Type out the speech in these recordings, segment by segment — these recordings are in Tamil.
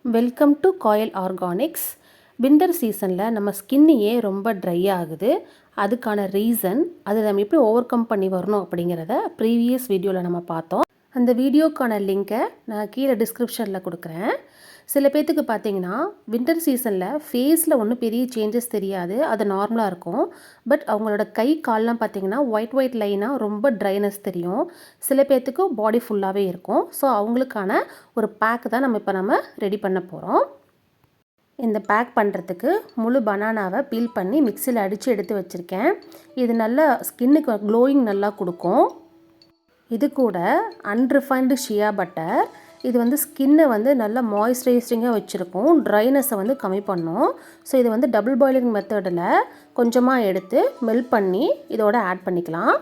Welcome to Kayal organics. Winter சீசனில் நம்ம ஸ்கின்னையே ரொம்ப ட்ரை ஆகுது. அதுக்கான ரீசன் அதை நம்ம எப்படி ஓவர் கம் பண்ணி வரணும் அப்படிங்கிறத ப்ரீவியஸ் வீடியோவில் நம்ம பார்த்தோம். அந்த வீடியோக்கான லிங்கை நான் கீழே டிஸ்கிரிப்ஷனில் கொடுக்குறேன். சில பேர்த்துக்கு பார்த்தீங்கன்னா வின்டர் சீசனில் ஃபேஸில் ஒன்றும் பெரிய சேஞ்சஸ் தெரியாது, அது நார்மலாக இருக்கும். பட் அவங்களோட கை கால்லாம் பார்த்தீங்கன்னா ஒயிட் லைனாக ரொம்ப ட்ரைனஸ் தெரியும். சில பேர்த்துக்கு பாடி ஃபுல்லாகவே இருக்கும். ஸோ அவங்களுக்கான ஒரு பேக் தான் நம்ம ரெடி பண்ண போகிறோம். இந்த பேக் பண்ணுறதுக்கு முழு பனானாவை பீல் பண்ணி மிக்சியில் அடித்து எடுத்து வச்சுருக்கேன். இது நல்லா ஸ்கின்னுக்கு க்ளோயிங் நல்லா கொடுக்கும். இது கூட அன்ரிஃபைன்டு ஷியா பட்டர். இது ஸ்கின்னை நல்லா மாய்ஸ்சரைசிங்காக வச்சுருக்கும், ட்ரைனஸை கம்மி பண்ணும். ஸோ இது டபுள் பாயிலிங் மெத்தடில் கொஞ்சமாக எடுத்து மெல்ட் பண்ணி இதோட ஆட் பண்ணிக்கலாம்.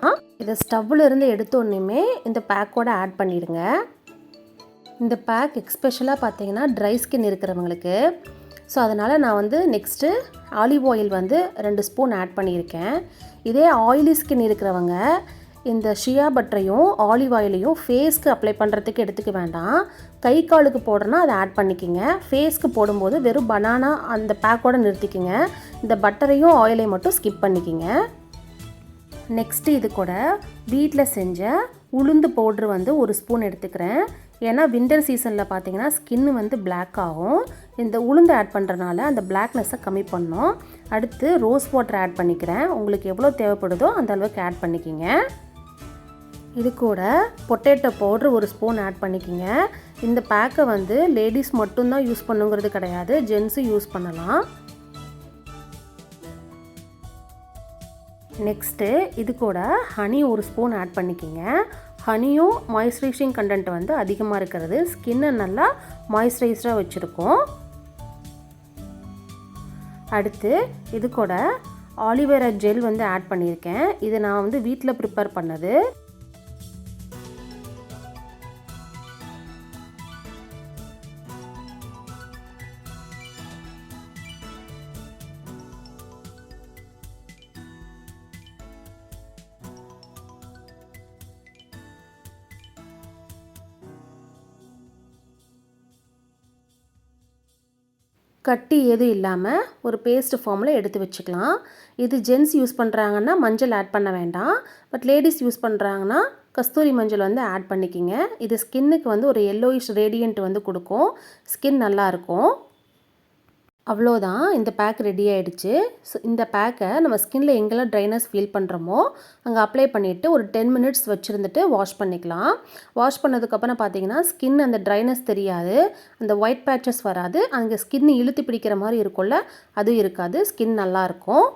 இதை ஸ்டவ்வில் இருந்து எடுத்தோடனே இந்த பேக்கோடு ஆட் பண்ணிவிடுங்க. இந்த பேக் எக்ஸ்பெஷலாக பார்த்தீங்கன்னா ட்ரை ஸ்கின் இருக்கிறவங்களுக்கு. ஸோ அதனால் நான் next olive oil 2 spoon add பண்ணியிருக்கேன். இதே ஆயிலி ஸ்கின் இருக்கிறவங்க இந்த ஷியா பட்டரையும் ஆலிவ் ஆயிலையும் ஃபேஸ்க்கு அப்ளை பண்ணுறதுக்கு எடுத்துக்க வேண்டாம். கை காலுக்கு போடுறனா அதை ஆட் பண்ணிக்கோங்க. ஃபேஸ்க்கு போடும்போது வெறும் பனானா அந்த பேக்கோடு நிறுத்திக்கோங்க. இந்த பட்டரையும் ஆயிலையும் மட்டும் ஸ்கிப் பண்ணிக்கோங்க. நெக்ஸ்ட்டு இது கூட வீட்டில் செஞ்ச உளுந்து பவுட்ரு 1 ஸ்பூன் எடுத்துக்கிறேன். ஏன்னா வின்டர் சீசனில் பார்த்தீங்கன்னா ஸ்கின்னு பிளாக் ஆகும். இந்த உளுந்து ஆட் பண்ணுறனால அந்த பிளாக்னஸை கம்மி பண்ணும். அடுத்து ரோஸ் வாட்டர் ஆட் பண்ணிக்கிறேன். உங்களுக்கு எவ்வளோ தேவைப்படுதோ அந்த அளவுக்கு ஆட் பண்ணிக்கிங்க. இது கூட பொட்டேட்டோ பவுட்ரு 1 ஸ்பூன் ஆட் பண்ணிக்கிங்க. இந்த பேக்கை லேடிஸ் மட்டும்தான் யூஸ் பண்ணுங்கிறது கிடையாது, ஜென்ஸும் யூஸ் பண்ணலாம். நெக்ஸ்ட்டு இது கூட ஹனி 1 ஸ்பூன் ஆட் பண்ணிக்கிங்க. ஹனியும் மாய்ஸ்சரைசிங் கண்டென்ட் அதிகமாக இருக்கிறது ஸ்கின்னை நல்லா மாய்ஸ்சரைஸ்டாக வச்சுருக்கோம். அடுத்து இது கூட ஆலிவேரா ஜெல் ஆட் பண்ணியிருக்கேன். இது நான் வீட்டில் ப்ரிப்பேர் பண்ணது. கட்டி எதுவும் இல்லாமல் ஒரு பேஸ்ட் ஃபார்மில் எடுத்து வச்சுக்கலாம். இது ஜென்ஸ் யூஸ் பண்ணுறாங்கன்னா மஞ்சள் ஆட் பண்ண வேண்டாம். பட் லேடிஸ் யூஸ் பண்ணுறாங்கன்னா கஸ்தூரி மஞ்சள் ஆட் பண்ணிக்கிங்க. இது ஸ்கின்னுக்கு ஒரு எல்லோயிஷ் ரேடியன்ட் கொடுக்கும். ஸ்கின் நல்லாயிருக்கும். அவ்வளோதான், இந்த பேக் ரெடி ஆகிடுச்சு. ஸோ இந்த பேக்கை நம்ம ஸ்கின்னில் எங்கெல்லாம் ட்ரைனஸ் ஃபீல் பண்ணுறோமோ அங்கே அப்ளை பண்ணிவிட்டு ஒரு 10 மினிட்ஸ் வச்சுருந்துட்டு வாஷ் பண்ணிக்கலாம். வாஷ் பண்ணதுக்கப்புறம் பார்த்தீங்கன்னா ஸ்கின் அந்த ட்ரைனஸ் தெரியாது, அந்த ஒயிட் பேச்சஸ் வராது, அங்கே ஸ்கின் இழுத்து பிடிக்கிற மாதிரி இருக்கும்ல, அதுவும் இருக்காது. ஸ்கின் நல்லாயிருக்கும்.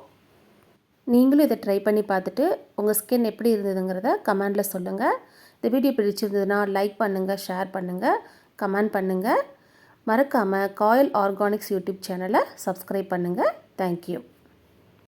நீங்களும் இதை ட்ரை பண்ணி பார்த்துட்டு உங்கள் ஸ்கின் எப்படி இருந்ததுங்கிறத கமெண்டில் சொல்லுங்கள். இந்த வீடியோ பிடிச்சிருந்ததுன்னா லைக் பண்ணுங்கள், ஷேர் பண்ணுங்கள், கமெண்ட் பண்ணுங்கள். மறக்காமல் காயல் ஆர்கானிக்ஸ் யூடியூப் சேனலை சப்ஸ்கிரைப் பண்ணுங்கள். தேங்க்யூ.